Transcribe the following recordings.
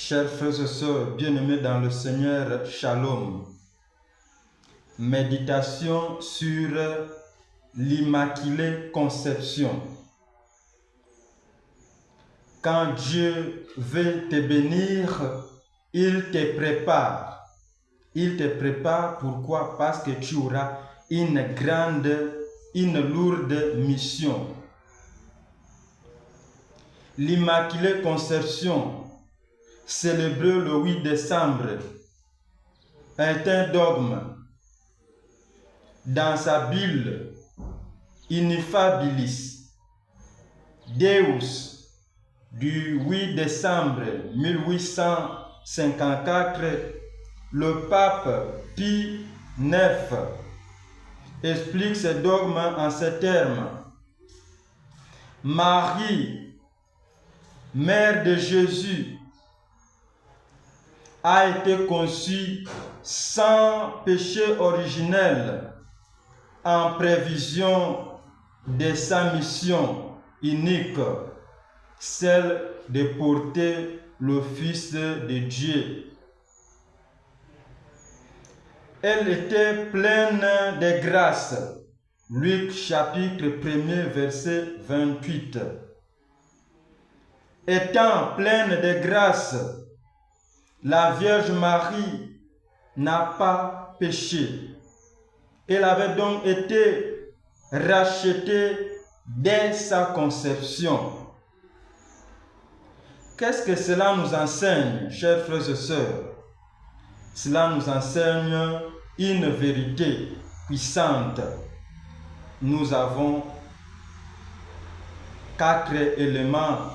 Chers frères et sœurs, bien-aimés dans le Seigneur, Shalom. Méditation sur l'Immaculée Conception. Quand Dieu veut te bénir, il te prépare. Il te prépare, pourquoi? Parce que tu auras une lourde mission. L'Immaculée Conception, célébré le 8 décembre, est un dogme. Dans sa bulle Ineffabilis Deus du 8 décembre 1854, le pape Pie IX explique ce dogme en ces termes. Marie, mère de Jésus, a été conçue sans péché originel, en prévision de sa mission unique, celle de porter le Fils de Dieu. Elle était pleine de grâce. Luc chapitre 1er verset 28. Étant pleine de grâce, la Vierge Marie n'a pas péché. Elle avait donc été rachetée dès sa conception. Qu'est-ce que cela nous enseigne, chers frères et sœurs? Cela nous enseigne une vérité puissante. Nous avons 4 éléments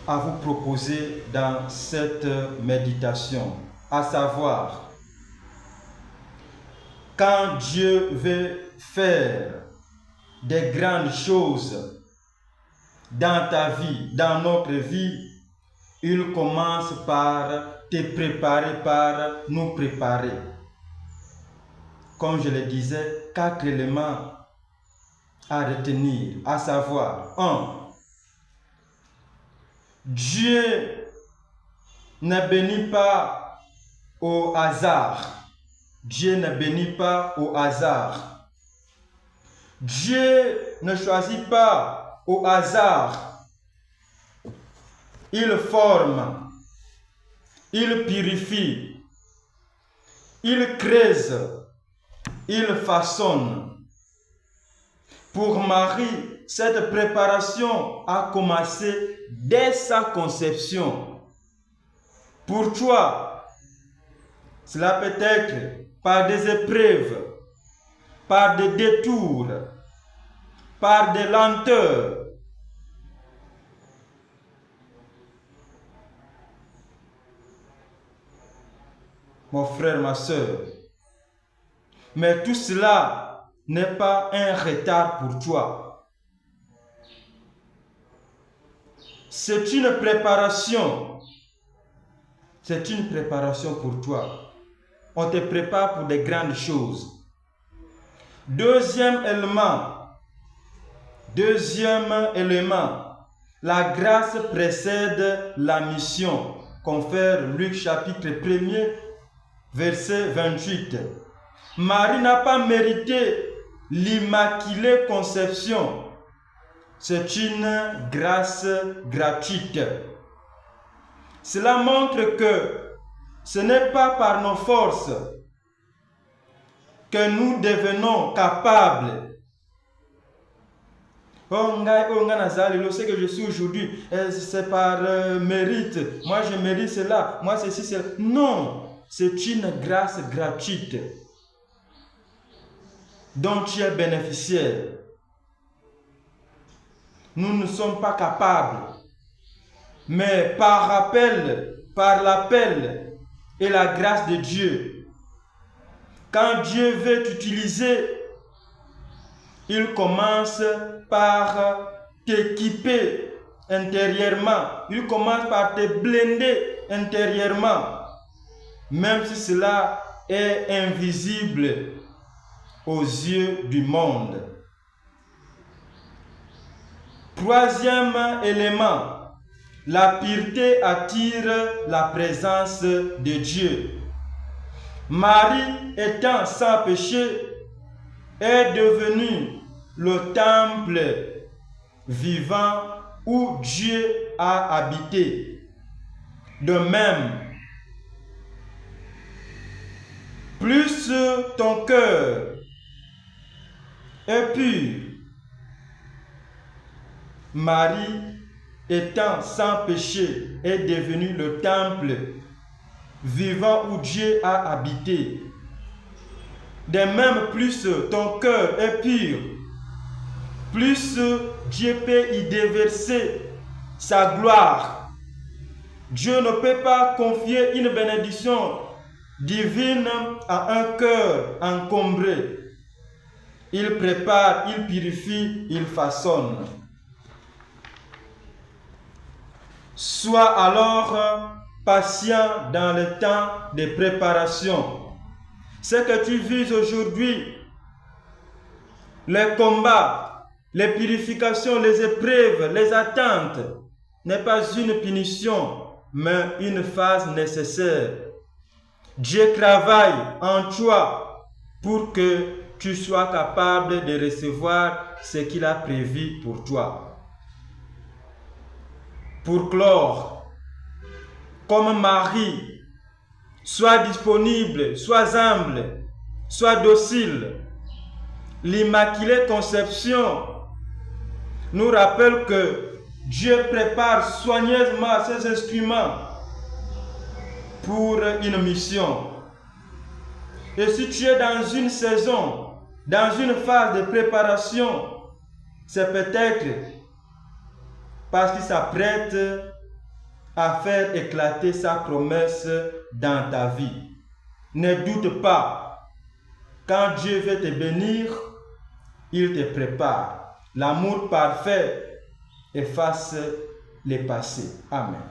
à vous proposer dans cette méditation, à savoir, quand Dieu veut faire des grandes choses dans ta vie, dans notre vie, il commence par te préparer, par nous préparer. Comme je le disais, 4 éléments à retenir, à savoir, 1. Dieu ne bénit pas au hasard. Dieu ne bénit pas au hasard. Dieu ne choisit pas au hasard. Il forme, il purifie, il creuse, il façonne. Pour Marie, cette préparation a commencé dès sa conception. Pour toi, cela peut être par des épreuves, par des détours, par des lenteurs. Mon frère, ma soeur, mais tout cela n'est pas un retard pour toi. C'est une préparation. C'est une préparation pour toi. On te prépare pour des grandes choses. Deuxième élément, la grâce précède la mission, confère Luc chapitre 1er, verset 28. Marie n'a pas mérité l'Immaculée Conception. C'est une grâce gratuite. Cela montre que ce n'est pas par nos forces que nous devenons capables. Ce que je suis aujourd'hui, c'est par mérite. Moi, je mérite cela. Moi, ceci, cela. Non, c'est une grâce gratuite dont tu es bénéficiaire. Nous ne sommes pas capables. Mais par l'appel et la grâce de Dieu, quand Dieu veut t'utiliser, il commence par t'équiper intérieurement. Il commence par te blinder intérieurement. Même si cela est invisible aux yeux du monde. Troisième élément, La pureté attire la présence de Dieu. Marie, étant sans péché, est devenue le temple vivant où Dieu a habité. De même, plus ton cœur est pur, Marie, étant sans péché, est devenue le temple vivant où Dieu a habité. De même, plus ton cœur est pur, plus Dieu peut y déverser sa gloire. Dieu ne peut pas confier une bénédiction divine à un cœur encombré. Il prépare, il purifie, il façonne. Sois alors patient dans le temps de préparation. Ce que tu vis aujourd'hui, les combats, les purifications, les épreuves, les attentes, n'est pas une punition, mais une phase nécessaire. Dieu travaille en toi pour que tu sois capable de recevoir ce qu'il a prévu pour toi. Pour clore, comme Marie, sois disponible, sois humble, sois docile. L'Immaculée Conception nous rappelle que Dieu prépare soigneusement ses instruments pour une mission. Et si tu es dans une saison, dans une phase de préparation, c'est peut-être parce qu'il s'apprête à faire éclater sa promesse dans ta vie. Ne doute pas, quand Dieu veut te bénir, il te prépare. L'amour parfait efface les passés. Amen.